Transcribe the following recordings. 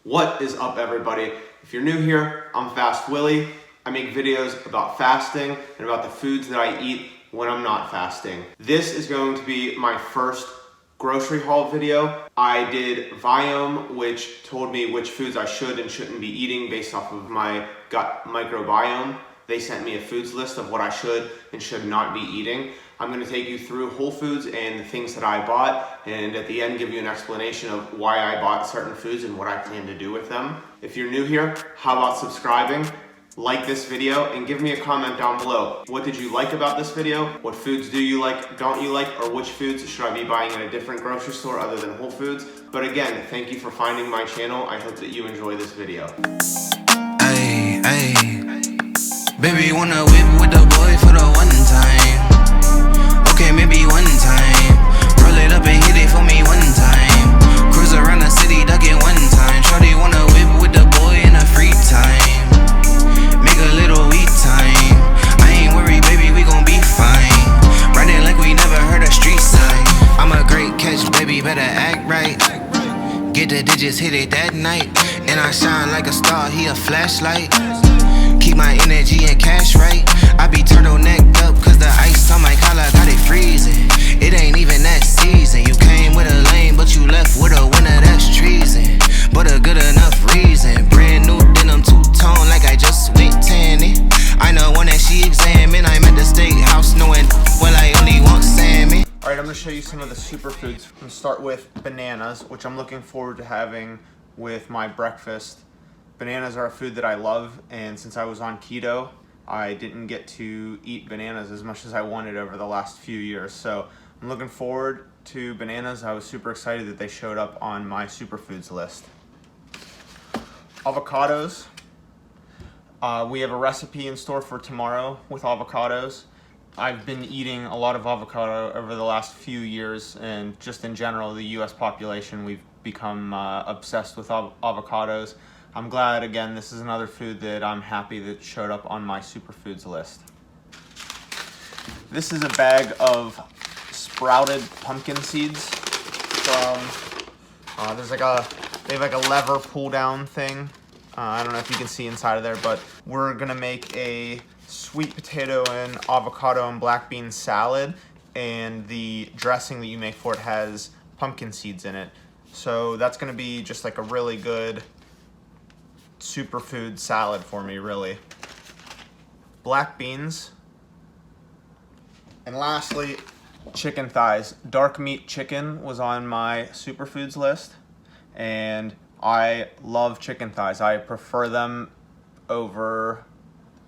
What is up, everybody? If you're new here, I'm Fast Willy. I make videos about fasting and about the foods that I eat when I'm not fasting. This is going to be my first grocery haul video. I did Viome, which told me which foods I should and shouldn't be eating based off of my gut microbiome. They sent me a foods list of what I should and should not be eating. I'm going to take you through Whole Foods and the things that I bought, and at the end give you an explanation of why I bought certain foods and what I plan to do with them. If you're new here, how about subscribing? Like this video and give me a comment down below. What did you like about this video? What foods do you like, don't you like, or which foods should I be buying in a different grocery store other than Whole Foods? But again, thank you for finding my channel. I hope that you enjoy this video. Ay, ay. Baby, wanna whip with the boy for the one time. Okay, maybe one time. Roll it up and hit it for me one time. Cruise around the city, duck it one time. Shorty wanna whip with the boy in a free time. Make a little weed time. I ain't worried, baby, we gon' be fine. Riding like we never heard a street sign. I'm a great catch, baby, better act right. Get the digits, hit it that night. And I shine like a star, he a flashlight. Keep my energy and cash right. I be turtlenecked up cause the ice on my collar got it freezing. It ain't even that season. You came with a lame but you left with a winner, that's treason. But a good enough reason. Brand new denim two-tone like I just went tanning. I know one that she examined. I'm at the steakhouse knowing well I only want salmon. Alright, I'm going to show you some of the superfoods. I'm going to start with bananas, which I'm looking forward to having with my breakfast. Bananas are a food that I love, and since I was on keto, I didn't get to eat bananas as much as I wanted over the last few years. So I'm looking forward to bananas. I was super excited that they showed up on my superfoods list. Avocados. We have a recipe in store for tomorrow with avocados. I've been eating a lot of avocado over the last few years, and just in general, the US population, we've become obsessed with avocados. I'm glad, again, this is another food that I'm happy that showed up on my superfoods list. This is a bag of sprouted pumpkin seeds from, they have like a lever pull down thing. I don't know if you can see inside of there, but we're gonna make a sweet potato and avocado and black bean salad, and the dressing that you make for it has pumpkin seeds in it. So that's gonna be just like a really good superfood salad for me, really. Black beans. And lastly, chicken thighs. Dark meat chicken was on my superfoods list, and I love chicken thighs. I prefer them over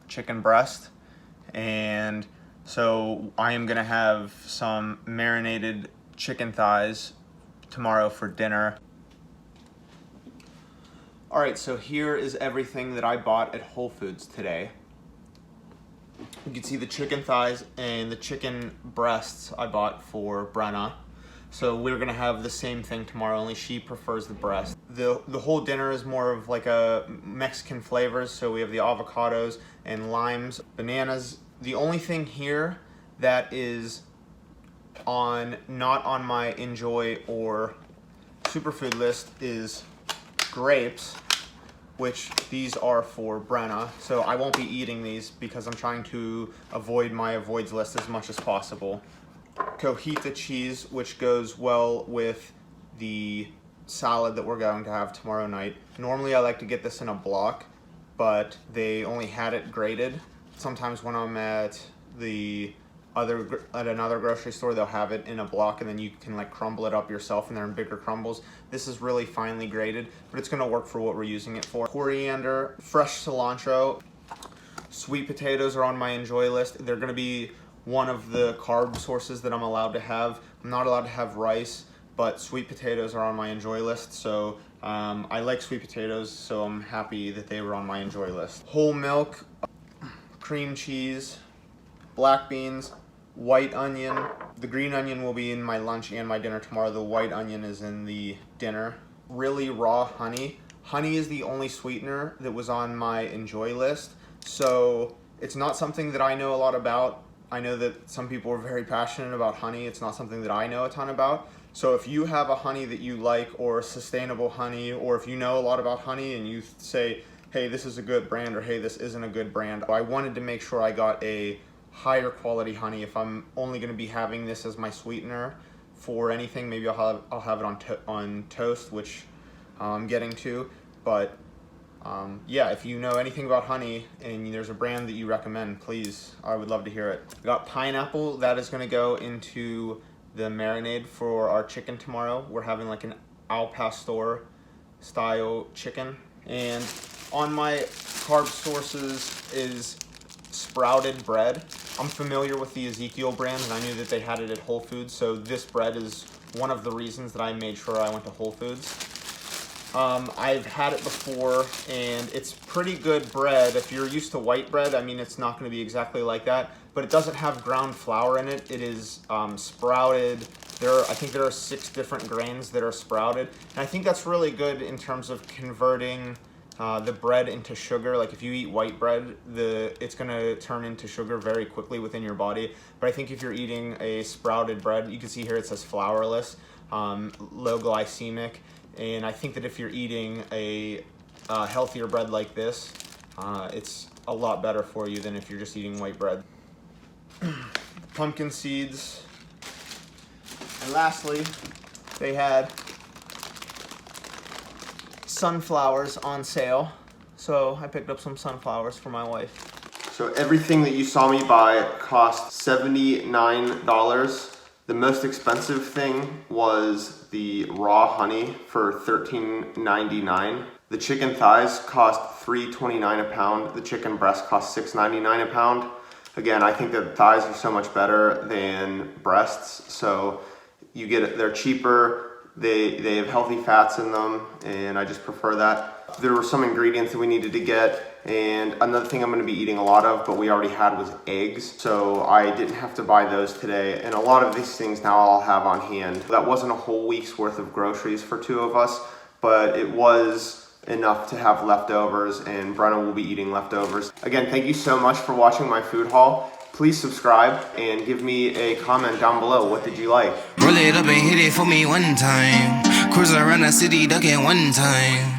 chicken breast, and so I am gonna have some marinated chicken thighs tomorrow for dinner. Alright, so here is everything that I bought at Whole Foods today. You can see the chicken thighs and the chicken breasts I bought for Brenna. So we're gonna have the same thing tomorrow, only she prefers the breast. The whole dinner is more of like a Mexican flavors, so we have the avocados and limes, bananas. The only thing here that is not on my enjoy or superfood list is grapes, which these are for Brenna. So I won't be eating these because I'm trying to avoid my avoids list as much as possible. Cojita cheese, which goes well with the salad that we're going to have tomorrow night. Normally I like to get this in a block, but they only had it grated. Sometimes when I'm at another grocery store, they'll have it in a block, and then you can like crumble it up yourself, and they're in bigger crumbles. This is really finely grated, but it's gonna work for what we're using it for. Coriander, fresh cilantro, sweet potatoes are on my enjoy list. They're gonna be one of the carb sources that I'm allowed to have. I'm not allowed to have rice, but sweet potatoes are on my enjoy list, so I like sweet potatoes, so I'm happy that they were on my enjoy list. Whole milk, cream cheese, black beans, white onion. The green onion will be in my lunch and my dinner tomorrow. The white onion is in the dinner. Really raw honey. Honey is the only sweetener that was on my enjoy list, so it's not something that I know a lot about. I know that some people are very passionate about honey. It's not something that I know a ton about, So if you have a honey that you like, or sustainable honey, or if you know a lot about honey and you say, hey, this is a good brand, or hey, this isn't a good brand, I wanted to make sure I got a higher quality honey. If I'm only going to be having this as my sweetener for anything, maybe I'll have it on toast, which I'm getting to. But yeah, if you know anything about honey and there's a brand that you recommend, please, I would love to hear it. I got pineapple. That is going to go into the marinade for our chicken tomorrow. We're having like an al pastor style chicken. And on my carb sources is sprouted bread. I'm familiar with the Ezekiel brand, and I knew that they had it at Whole Foods, so this bread is one of the reasons that I made sure I went to Whole Foods. I've had it before, and it's pretty good bread. If you're used to white bread, I mean, it's not going to be exactly like that, but it doesn't have ground flour in it. It is sprouted. I think there are 6 different grains that are sprouted, and I think that's really good in terms of converting the bread into sugar. Like if you eat white bread, it's going to turn into sugar very quickly within your body. But I think if you're eating a sprouted bread, you can see here it says flourless, low glycemic. And I think that if you're eating a healthier bread like this, it's a lot better for you than if you're just eating white bread. Pumpkin seeds. And lastly, they had sunflowers on sale. So I picked up some sunflowers for my wife. So everything that you saw me buy cost $79. The most expensive thing was the raw honey for $13.99. The chicken thighs cost $3.29 a pound. The chicken breast cost $6.99 a pound. Again, I think that thighs are so much better than breasts. So they're cheaper. They have healthy fats in them, and I just prefer that. There were some ingredients that we needed to get. And another thing I'm going to be eating a lot of, but we already had, was eggs. So I didn't have to buy those today. And a lot of these things now I'll have on hand. That wasn't a whole week's worth of groceries for 2 of us, but it was enough to have leftovers, and Brenna will be eating leftovers. Again, thank you so much for watching my food haul. Please subscribe and give me a comment down below. What did you like? Roll it up and hit it for me one time. Cruise around the city ducking one time.